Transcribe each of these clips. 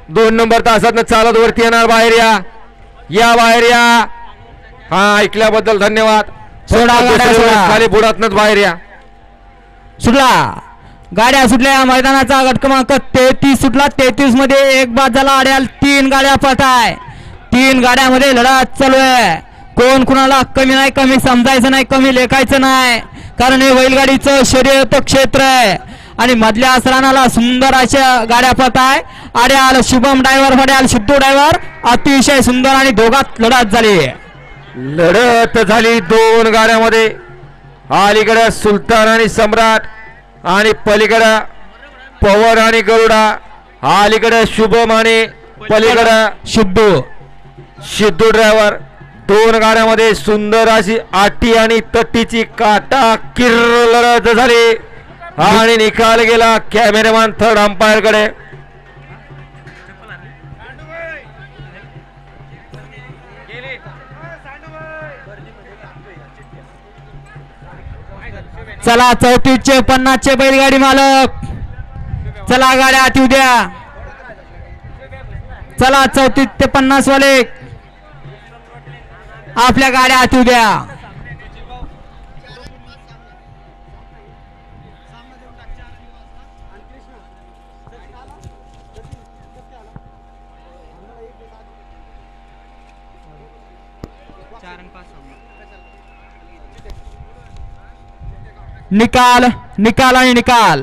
2 number तासात चालत वरती येणार. बाहेर या बाहेर या. हा ऐकल्याबद्दल धन्यवाद. सोडा गाड्या सोडा. खाली बुडातनच बाहेर या. सुटला गाड्या सुटल्या. मैदानाचा गट क्रमांक 33 सुटला. 33 मध्ये एक बाद झाला. आड्याल 3 गाड्या पळत आहे. 3 गाड्यामध्ये लढत चालू आहे. कोण कुणाला कमी नाही, कमी समजायचं नाही, कमी लेखायचं नाही, कारण हे बैलगाडीचं शर्यत क्षेत्र आहे. आणि मधल्या आसरानाला सुंदर अशा गाड्या पळत आहे. आड्याल शुभम ड्रायव्हर, आड्याल सिद्धू ड्रायव्हर अतिशय सुंदर आणि दोघात लढत झाली. लढत झाली 2 गाड्यामध्ये. अलीकडे सुलतान आणि सम्राट आणि पलीकडे पवन आणि गरुडा. अलीकडे शुभम आणि पलीकडे सिद्धू ड्रायव्हर. 2 गाड्यामध्ये सुंदर अशी आटी आणि तट्टीची काटा किर्र लढत झाली आणि निकाल गेला कॅमेरामॅन थर्ड अंपायर कडे. चला 34चे 50चे बैलगाडी मालक, चला गाड्या आत येऊ द्या. चला 34 ते 50 वाले आपल्या गाड्या आत येऊ द्या. निकाल निकाल आणि निकाल.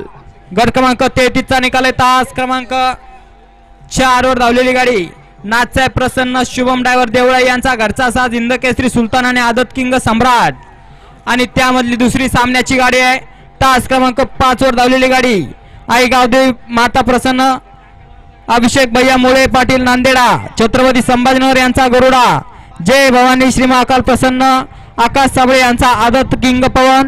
गट क्रमांक 33 चा निकाल आहे. तास क्रमांक 4 वर धावलेली गाडी नाथसाहेब प्रसन्न शुभम ड्रायव्हर देवळा यांचा घरचा साज हिंद केसरी सुलतान आणि आदत किंग सम्राट. आणि त्यामधली दुसरी सामन्याची गाडी आहे. तास क्रमांक 5 वर धावलेली गाडी आई गावदेवी माता प्रसन्न अभिषेक भैया मोळे पाटील नांदेडा छत्रपती संभाजीनगर यांचा गरुडा. जय भवानी श्री महाकाल प्रसन्न आकाश साबळे यांचा आदत किंग पवन